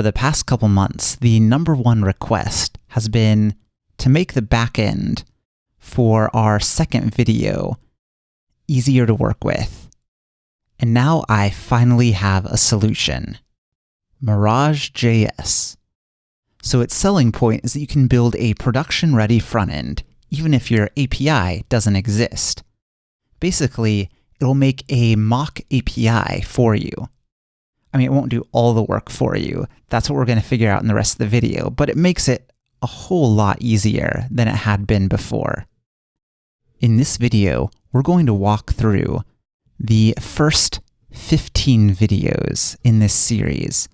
For the past couple months, the #1 request has been to make the backend for our second video easier to work with. And now I finally have a solution. MirageJS. So its selling point is that you can build a production-ready front-end even if your API doesn't exist. Basically, it'll make a mock API for you. I mean, it won't do all the work for you. That's what we're going to figure out in the rest of the video, but it makes it a whole lot easier than it had been before. In this video, we're going to walk through the first 15 videos in this series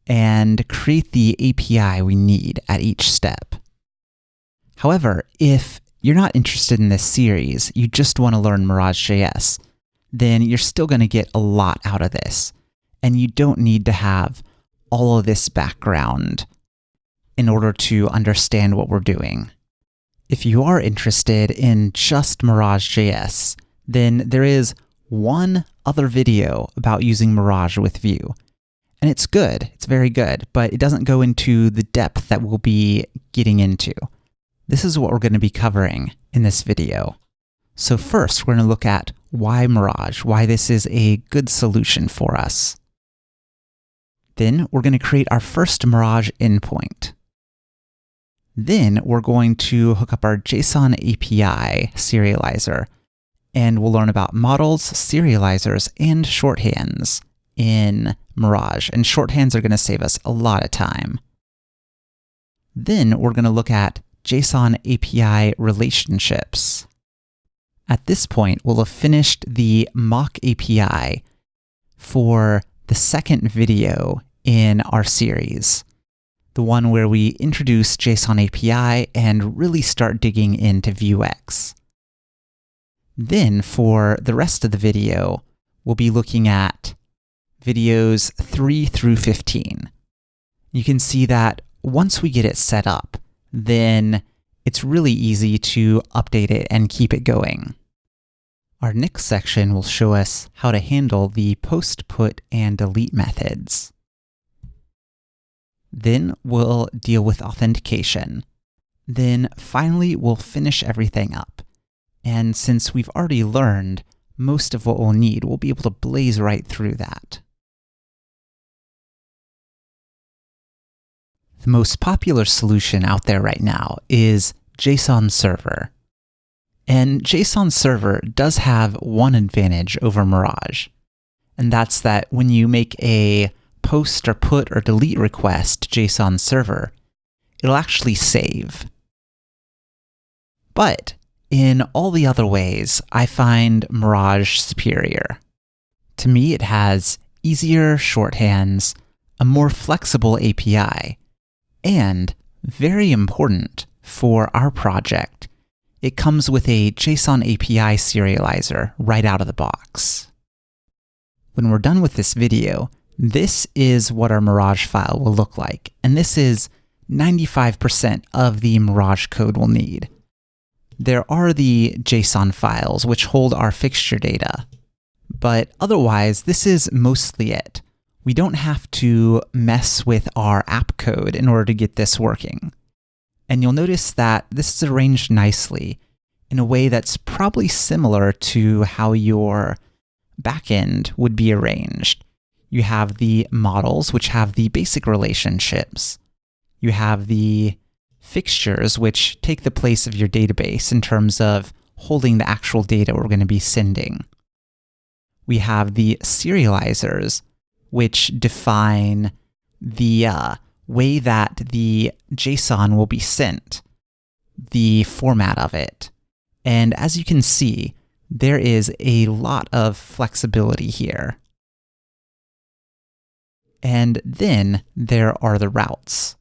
and create the API we need at each step. However, if you're not interested in this series, you just want to learn MirageJS, then you're still going to get a lot out of this, and you don't need to have all of this background in order to understand what we're doing. If you are interested in just MirageJS, then there is one other video about using Mirage with Vue. And it's good, it's very good, but it doesn't go into the depth that we'll be getting into. This is what we're going to be covering in this video. So first, we're going to look at why Mirage, why this is a good solution for us. Then we're going to create our first Mirage endpoint. Then we're going to hook up our JSON API serializer, and we'll learn about models, serializers, and shorthands in Mirage. And shorthands are going to save us a lot of time. Then we're going to look at JSON API relationships. At this point, we'll have finished the mock API for the second video in our series, the one where we introduce JSON API and really start digging into Vuex. Then for the rest of the video, we'll be looking at videos 3 through 15. You can see that once we get it set up, then it's really easy to update it and keep it going. Our next section will show us how to handle the post, put, and delete methods. Then we'll deal with authentication. Then finally, we'll finish everything up. And since we've already learned most of what we'll need, we'll be able to blaze right through that. The most popular solution out there right now is JSON Server. And JSON Server does have one advantage over Mirage, and that's that when you make a post or put or delete request to JSON Server, it'll actually save. But in all the other ways, I find Mirage superior. To me, it has easier shorthands, a more flexible API, and, very important for our project, it comes with a JSON API serializer right out of the box. When we're done with this video, this is what our Mirage file will look like, and this is 95% of the Mirage code we'll need. There are the JSON files, which hold our fixture data, but otherwise, this is mostly it. We don't have to mess with our app code in order to get this working. And you'll notice that this is arranged nicely in a way that's probably similar to how your backend would be arranged. You have the models, which have the basic relationships. You have the fixtures, which take the place of your database in terms of holding the actual data we're going to be sending. We have the serializers, which define the way that the JSON will be sent, the format of it. And as you can see, there is a lot of flexibility here. And then there are the routes,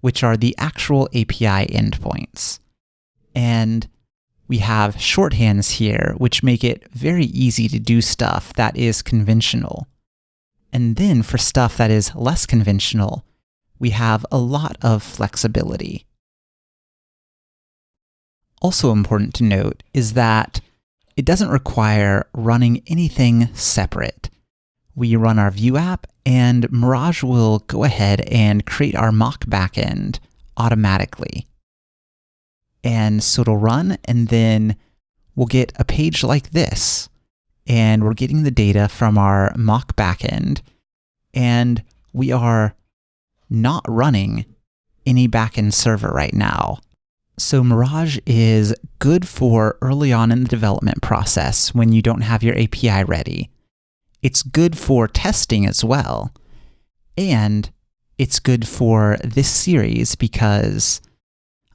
which are the actual API endpoints. And we have shorthands here, which make it very easy to do stuff that is conventional. And then for stuff that is less conventional, we have a lot of flexibility. Also important to note is that it doesn't require running anything separate. We run our Vue app and Mirage will go ahead and create our mock backend automatically. And so it'll run, and then we'll get a page like this. And we're getting the data from our mock backend, and we are not running any backend server right now. So Mirage is good for early on in the development process when you don't have your API ready. It's good for testing as well. And it's good for this series because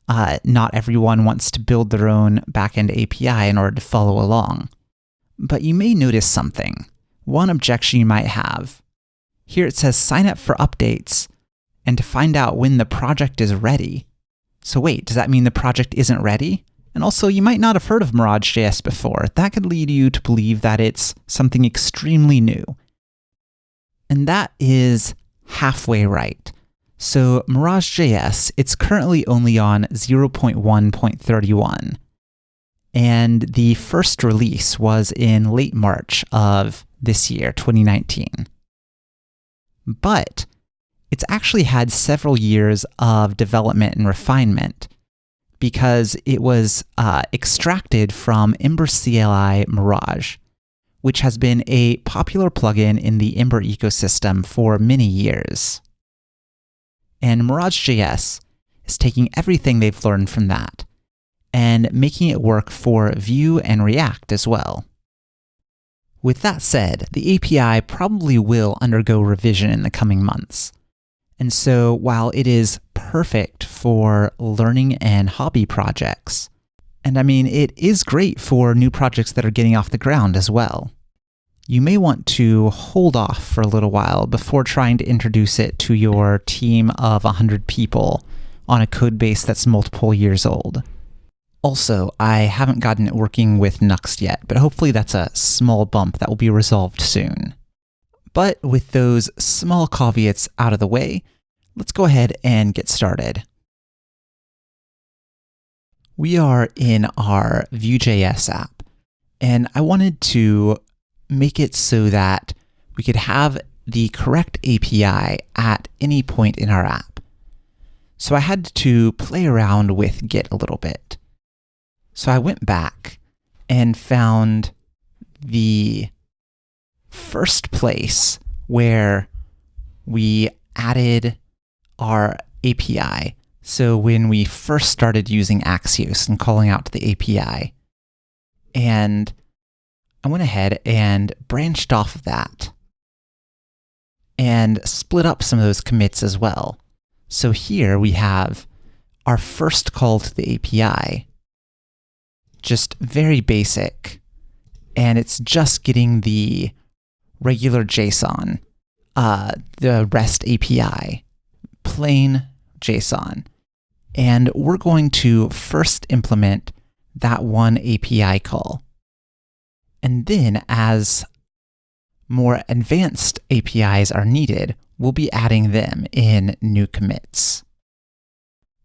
not everyone wants to build their own backend API in order to follow along. But you may notice something. One objection you might have. Here it says sign up for updates and to find out when the project is ready. So wait, does that mean the project isn't ready? And also, you might not have heard of MirageJS before. That could lead you to believe that it's something extremely new. And that is halfway right. So MirageJS, it's currently only on 0.1.31. And the first release was in late March of this year, 2019. But it's actually had several years of development and refinement because it was extracted from Ember CLI Mirage, which has been a popular plugin in the Ember ecosystem for many years. And MirageJS is taking everything they've learned from that and making it work for Vue and React as well. With that said, the API probably will undergo revision in the coming months. And so while it is perfect for learning and hobby projects, and I mean, it is great for new projects that are getting off the ground as well, you may want to hold off for a little while before trying to introduce it to your team of 100 people on a code base that's multiple years old. Also, I haven't gotten it working with Nuxt yet, but hopefully that's a small bump that will be resolved soon. But with those small caveats out of the way, let's go ahead and get started. We are in our Vue.js app, and I wanted to make it so that we could have the correct API at any point in our app. So I had to play around with Git a little bit. So I went back and found the first place where we added our API. So when we first started using Axios and calling out to the API, and I went ahead and branched off of that and split up some of those commits as well. So here we have our first call to the API, just very basic, and it's just getting the regular JSON, the REST API, plain JSON. And we're going to first implement that one API call. And then as more advanced APIs are needed, we'll be adding them in new commits.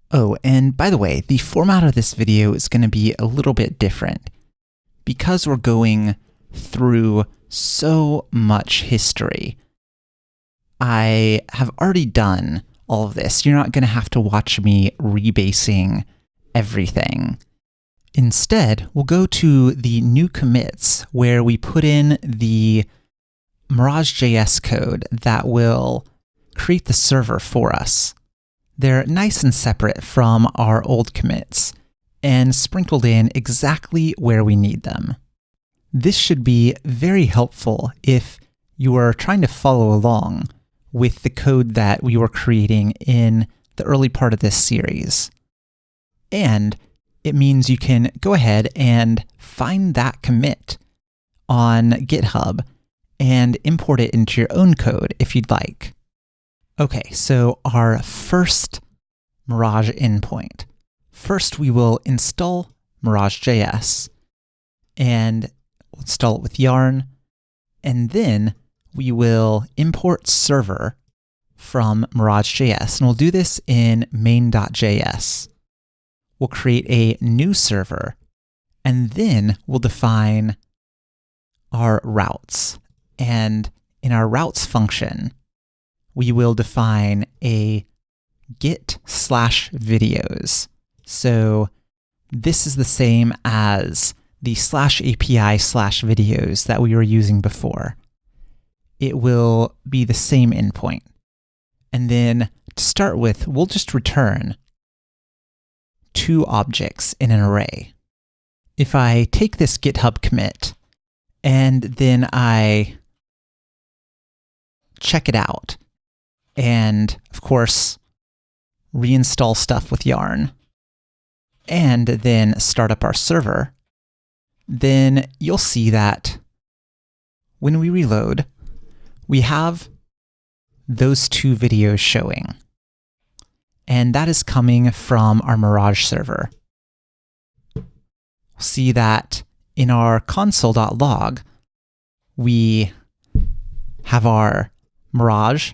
Oh, and by the way, the format of this video is going to be a little bit different. Because we're going through so much history, I have already done all of this. You're not going to have to watch me rebasing everything. Instead, we'll go to the new commits where we put in the MirageJS code that will create the server for us. They're nice and separate from our old commits and sprinkled in exactly where we need them. This should be very helpful if you are trying to follow along with the code that we were creating in the early part of this series. And it means you can go ahead and find that commit on GitHub and import it into your own code if you'd like. Okay, so our first Mirage endpoint. First, we will install MirageJS, and we'll install it with yarn, and then we will import server from MirageJS, and we'll do this in main.js. We'll create a new server, and then we'll define our routes. And in our routes function, we will define a get/videos. So this is the same as the /API/videos that we were using before. It will be the same endpoint. And then to start with, we'll just return 2 objects in an array. If I take this GitHub commit and then I check it out, and of course, reinstall stuff with Yarn, and then start up our server, then you'll see that when we reload, we have those 2 videos showing. And that is coming from our Mirage server. We'll see that in our console.log, we have our Mirage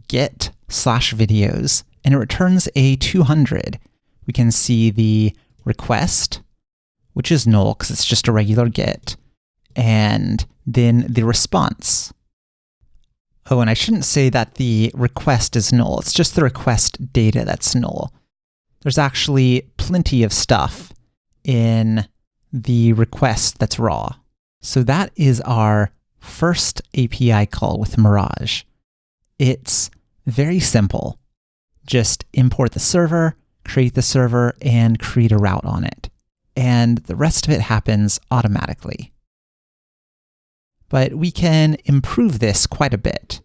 get/videos, and it returns a 200. We can see the request, which is null because it's just a regular get, and then the response. Oh, and I shouldn't say that the request is null. It's just the request data that's null. There's actually plenty of stuff in the request that's raw. So that is our first API call with Mirage. It's very simple. Just import the server, create the server, and create a route on it. And the rest of it happens automatically. But we can improve this quite a bit.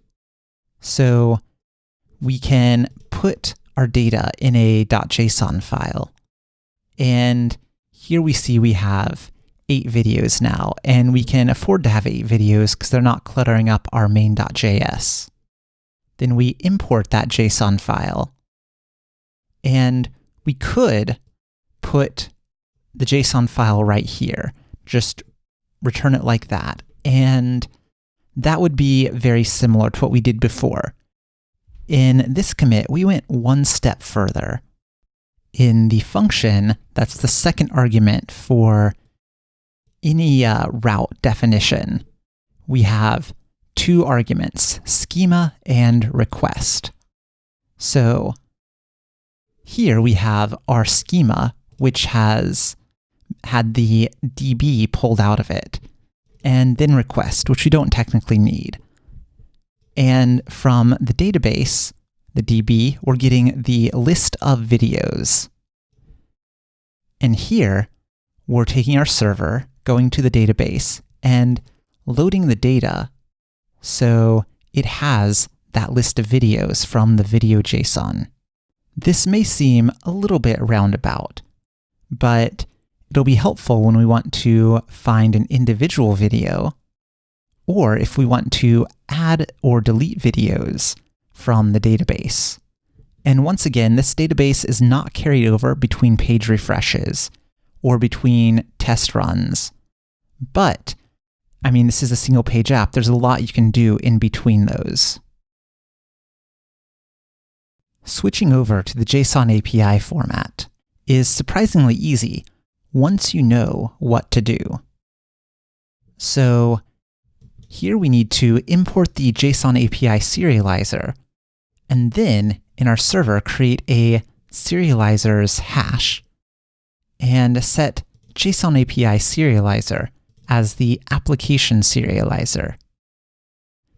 So we can put our data in a .json file. And here we see we have 8 videos now, and we can afford to have 8 videos because they're not cluttering up our main.js. Then we import that JSON file. And we could put the JSON file right here, just return it like that. And that would be very similar to what we did before. In this commit, we went one step further. In the function, that's the second argument for any route definition, we have 2 arguments, schema and request. So here we have our schema, which has had the DB pulled out of it, and then request, which we don't technically need. And from the database, the DB, we're getting the list of videos. And here, we're taking our server, going to the database, and loading the data so it has that list of videos from the video JSON. This may seem a little bit roundabout, but it'll be helpful when we want to find an individual video, or if we want to add or delete videos from the database. And once again, this database is not carried over between page refreshes or between test runs. But, I mean, this is a single page app. There's a lot you can do in between those. Switching over to the JSON API format is surprisingly easy once you know what to do. So here we need to import the JSON API serializer, and then in our server create a serializers hash and set JSON API serializer as the application serializer.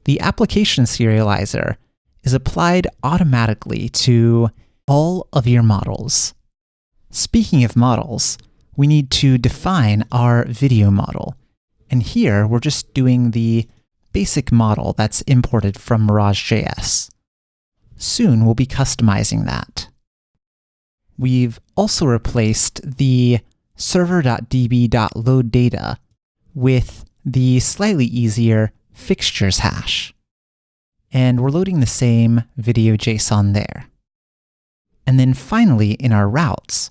The application serializer is applied automatically to all of your models. Speaking of models, we need to define our video model. And here we're just doing the basic model that's imported from MirageJS. Soon we'll be customizing that. We've also replaced the server.db.loadData with the slightly easier fixtures hash. And we're loading the same video JSON there. And then finally, in our routes,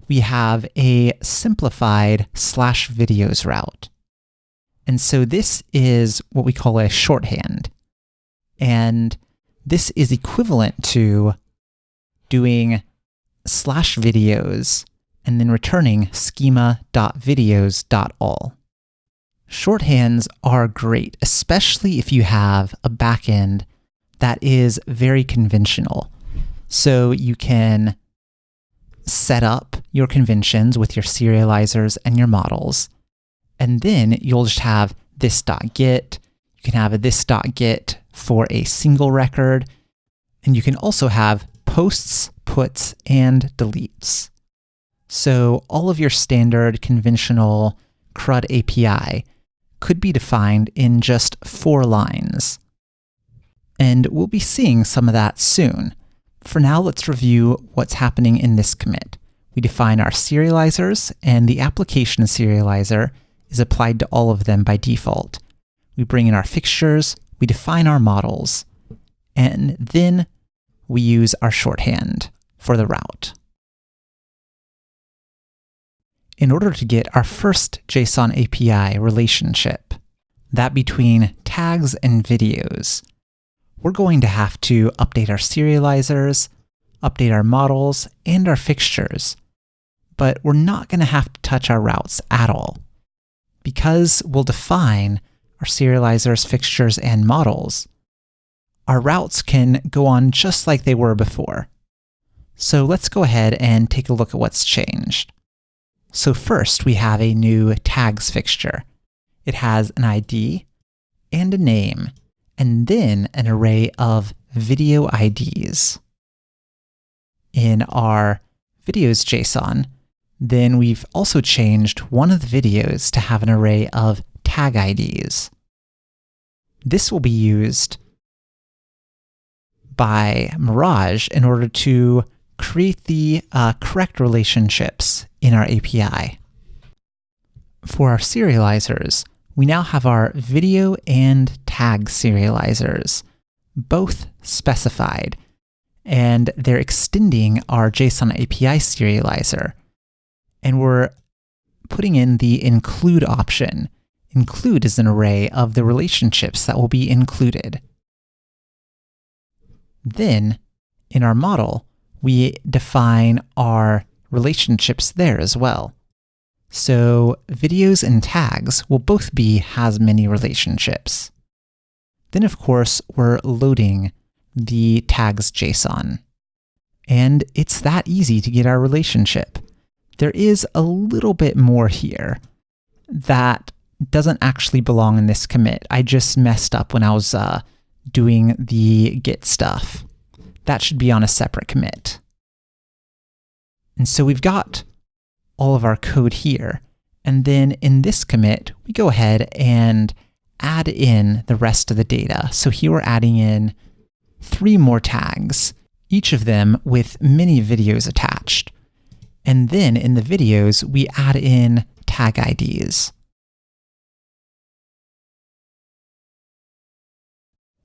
we have a simplified /videos route. And so this is what we call a shorthand. And this is equivalent to doing /videos and then returning schema.videos.all. Shorthands are great, especially if you have a backend that is very conventional. So you can set up your conventions with your serializers and your models, and then you'll just have this.get. You can have a this.get for a single record, and you can also have posts, puts, and deletes. So all of your standard conventional CRUD API could be defined in just 4 lines. And we'll be seeing some of that soon. For now, let's review what's happening in this commit. We define our serializers, and the application serializer is applied to all of them by default. We bring in our fixtures, we define our models, and then we use our shorthand for the route. In order to get our first JSON API relationship, that between tags and videos, we're going to have to update our serializers, update our models, and our fixtures, but we're not going to have to touch our routes at all. Because we'll define our serializers, fixtures, and models, our routes can go on just like they were before. So let's go ahead and take a look at what's changed. So first, we have a new tags fixture. It has an ID and a name, and then an array of video IDs. In our videos JSON, then we've also changed one of the videos to have an array of tag IDs. This will be used by Mirage in order to create the correct relationships in our API. For our serializers, we now have our video and tag serializers, both specified, and they're extending our JSON API serializer. And we're putting in the include option. Include is an array of the relationships that will be included. Then, in our model, we define our relationships there as well. So videos and tags will both be has many relationships. Then, of course, we're loading the tags JSON. And it's that easy to get our relationship. There is a little bit more here that doesn't actually belong in this commit. I just messed up when I was doing the git stuff. That should be on a separate commit. And so we've got all of our code here. And then in this commit, we go ahead and add in the rest of the data. So here we're adding in 3 more tags, each of them with many videos attached. And then in the videos, we add in tag IDs.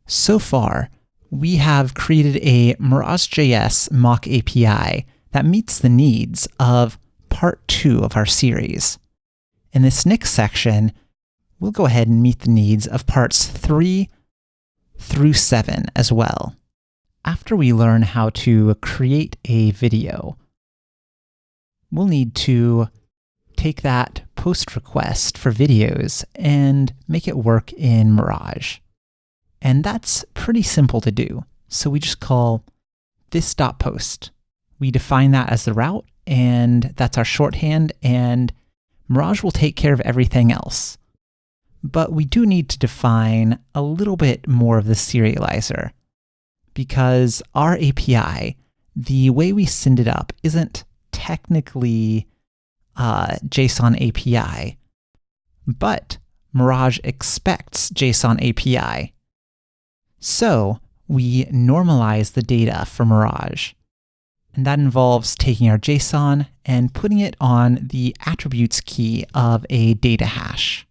So far, we have created a MirageJS mock API that meets the needs of part 2 of our series. In this next section, we'll go ahead and meet the needs of parts 3 through 7 as well. After we learn how to create a video, we'll need to take that post request for videos and make it work in Mirage. And that's pretty simple to do. So we just call this.post. We define that as the route, and that's our shorthand, and Mirage will take care of everything else. But we do need to define a little bit more of the serializer, because our API, the way we send it up, isn't technically JSON API, but Mirage expects JSON API. So we normalize the data for Mirage. And that involves taking our JSON and putting it on the attributes key of a data hash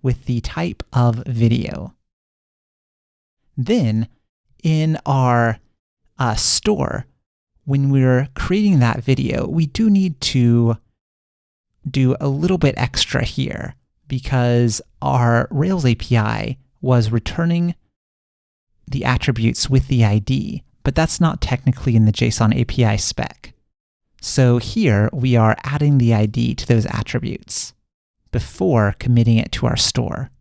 with the type of video. Then in our store, when we're creating that video, we do need to do a little bit extra here because our Rails API was returning the attributes with the ID, but that's not technically in the JSON API spec. So here we are adding the ID to those attributes before committing it to our store.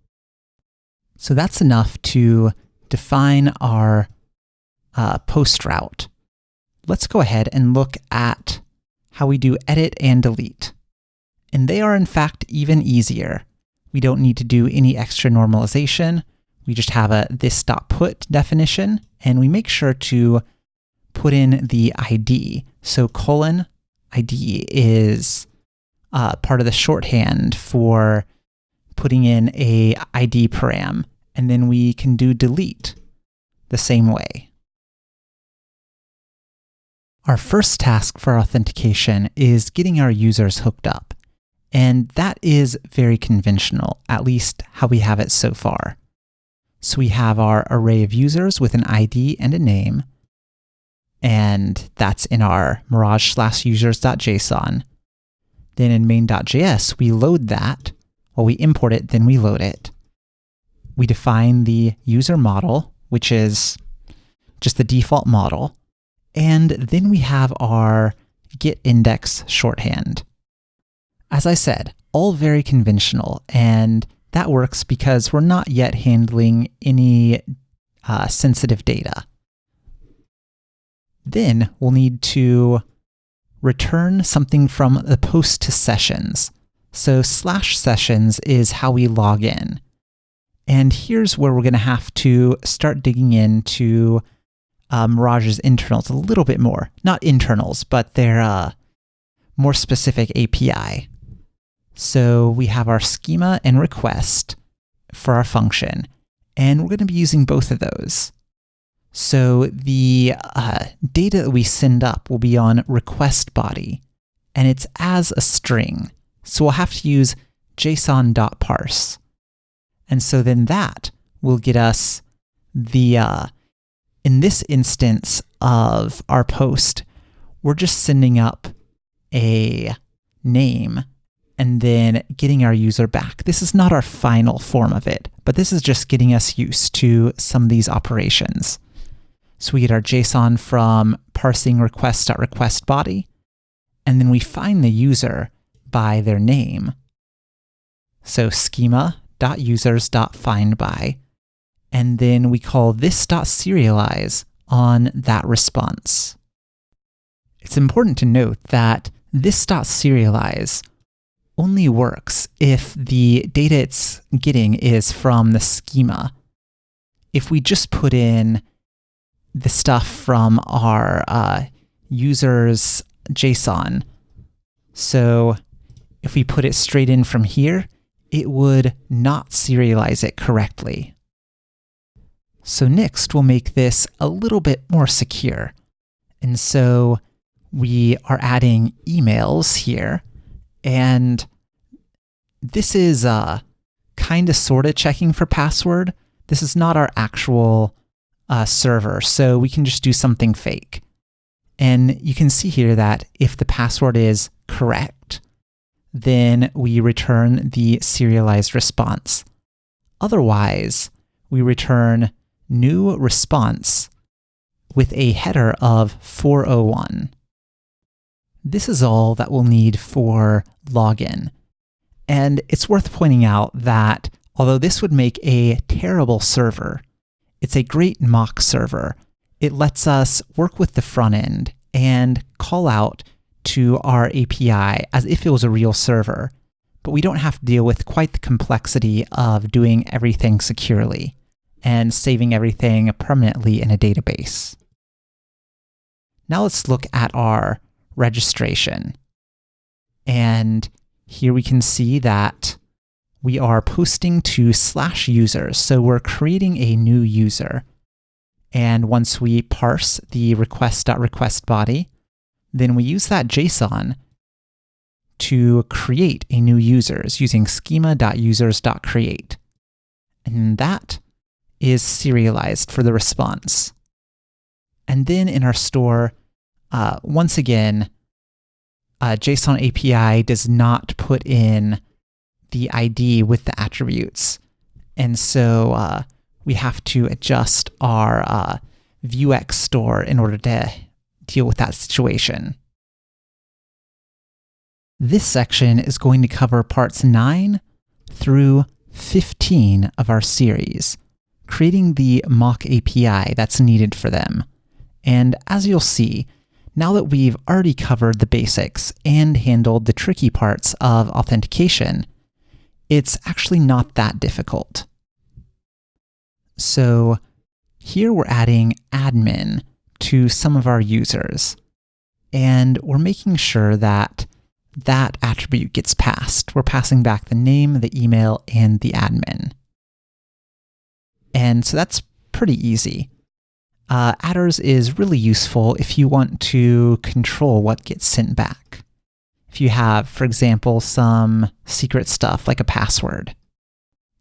So that's enough to define our post route. Let's go ahead and look at how we do edit and delete. And they are in fact even easier. We don't need to do any extra normalization. We just have a this.put definition, and we make sure to put in the ID. So :ID is part of the shorthand for putting in a ID param, and then we can do delete the same way. Our first task for authentication is getting our users hooked up, and that is very conventional, at least how we have it so far. So we have our array of users with an ID and a name, and that's in our mirage/users.json. Then in main.js, we load that. Well, we import it, then we load it. We define the user model, which is just the default model. And then we have our getIndex shorthand. As I said, all very conventional, and that works because we're not yet handling any sensitive data. Then we'll need to return something from the post to sessions. So /sessions is how we log in. And here's where we're going to have to start digging into Mirage's internals a little bit more. Not internals, but their more specific API. So we have our schema and request for our function, and we're going to be using both of those. So the data that we send up will be on request body, and it's as a string. So we'll have to use json.parse. And so then that will get us the, in this instance of our post, we're just sending up a name and then getting our user back. This is not our final form of it, but this is just getting us used to some of these operations. So we get our JSON from parsing request.requestBody, and then we find the user by their name. So schema.users.findBy, and then we call this.serialize on that response. It's important to note that this.serialize only works if the data it's getting is from the schema. If we just put in the stuff from our users JSON, so if we put it straight in from here, it would not serialize it correctly. So Nuxt will make this a little bit more secure. And so we are adding emails here, and this is kind of sort of checking for password. This is not our actual server, so we can just do something fake. And you can see here that if the password is correct, then we return the serialized response. Otherwise, we return new response with a header of 401. This is all that we'll need for login. And it's worth pointing out that although this would make a terrible server, it's a great mock server. It lets us work with the front end and call out to our API as if it was a real server, but we don't have to deal with quite the complexity of doing everything securely and saving everything permanently in a database. Now let's look at our registration. And here we can see that we are posting to /users. So we're creating a new user. And once we parse the request.requestBody, then we use that JSON to create a new user using schema.users.create. And that is serialized for the response. And then in our store, once again, JSON API does not put in the ID with the attributes. And so we have to adjust our Vuex store in order to deal with that situation. This section is going to cover parts 9 through 15 of our series, creating the mock API that's needed for them. And as you'll see, now that we've already covered the basics and handled the tricky parts of authentication, it's actually not that difficult. So here we're adding admin to some of our users, and we're making sure that that attribute gets passed. We're passing back the name, the email, and the admin. And so that's pretty easy. Adders is really useful if you want to control what gets sent back. If you have, for example, some secret stuff like a password.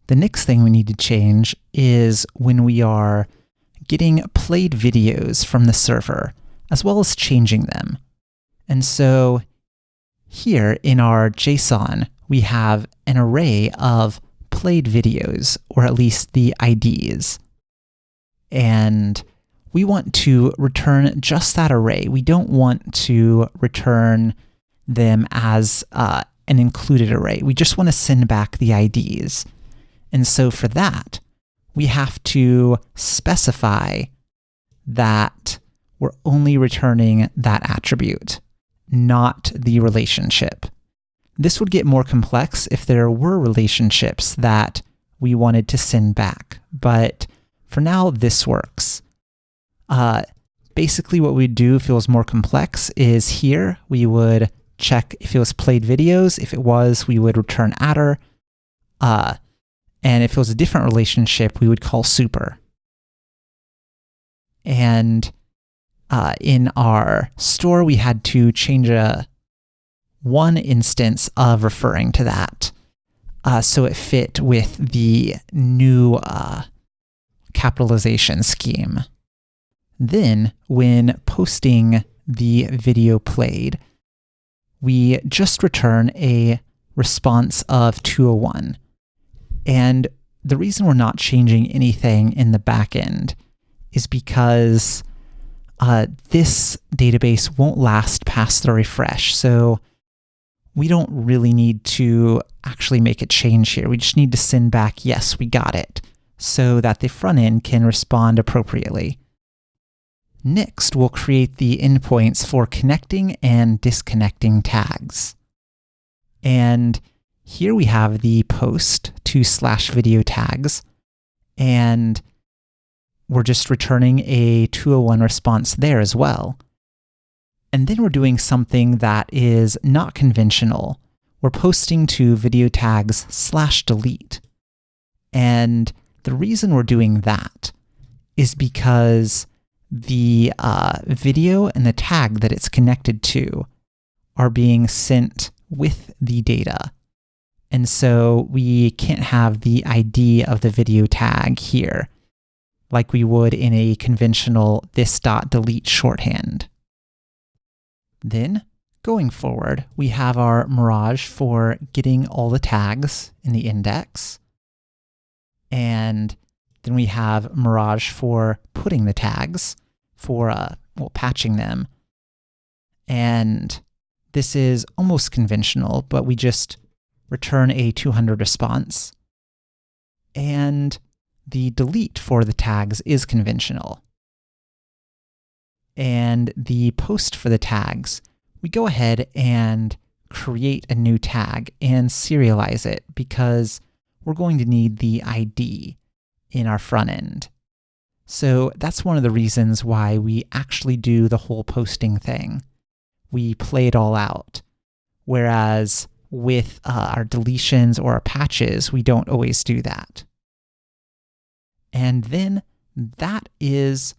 The next thing we need to change is when we are getting played videos from the server, as well as changing them. And so here in our JSON, we have an array of played videos, or at least the IDs. And we want to return just that array. We don't want to return them as an included array. We just want to send back the IDs. And so for that, we have to specify that we're only returning that attribute, not the relationship. This would get more complex if there were relationships that we wanted to send back, but for now, this works. Basically what we'd do if it was more complex is here, we would check if it was played videos. If it was, we would return adder. And if it was a different relationship, we would call super. And in our store, we had to change one instance of referring to that. So it fit with the new capitalization scheme. Then, when posting the video played, we just return a response of 201. And the reason we're not changing anything in the backend is because this database won't last past the refresh. So we don't really need to actually make a change here. We just need to send back, yes, we got it, so that the front end can respond appropriately. Next, we'll create the endpoints for connecting and disconnecting tags. And here we have the post /video tags, and we're just returning a 201 response there as well. And then we're doing something that is not conventional. We're posting to video tags /delete. And the reason we're doing that is because the video and the tag that it's connected to are being sent with the data. And so we can't have the ID of the video tag here, like we would in a conventional this.delete shorthand. Then, going forward, we have our Mirage for getting all the tags in the index. And then we have Mirage for putting the tags, for patching them. And this is almost conventional, but we just return a 200 response. And the delete for the tags is conventional. And the post for the tags, we go ahead and create a new tag and serialize it because we're going to need the ID in our front end. So that's one of the reasons why we actually do the whole posting thing. We play it all out. Whereas with our deletions or our patches, we don't always do that. And then that is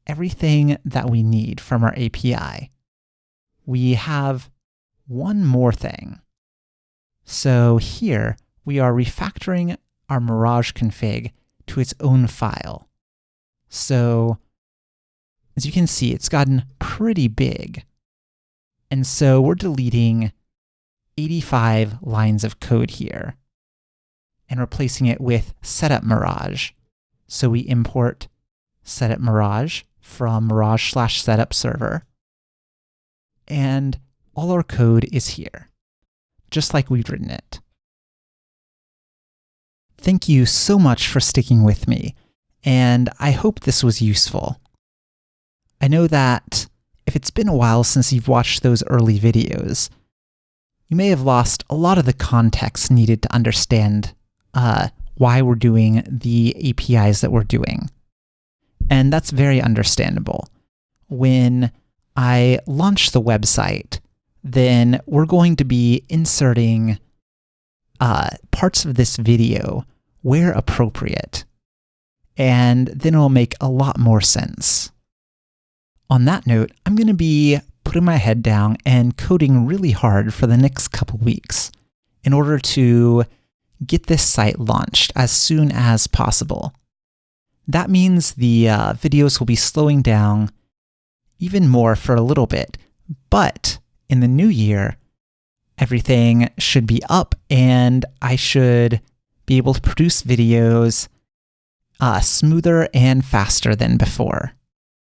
everything that we need from our API. We have one more thing. So here we are refactoring our Mirage config to its own file. So as you can see, it's gotten pretty big. And so we're deleting 85 lines of code here and replacing it with setup Mirage. So we import setup Mirage from Mirage/setup server. And all our code is here, just like we've written it. Thank you so much for sticking with me, and I hope this was useful. I know that if it's been a while since you've watched those early videos, you may have lost a lot of the context needed to understand why we're doing the APIs that we're doing. And that's very understandable. When I launch the website, then we're going to be inserting parts of this video where appropriate, and then it'll make a lot more sense. On that note, I'm going to be putting my head down and coding really hard for the next couple weeks in order to get this site launched as soon as possible. That means the videos will be slowing down even more for a little bit, but in the new year, everything should be up and I should be able to produce videos smoother and faster than before.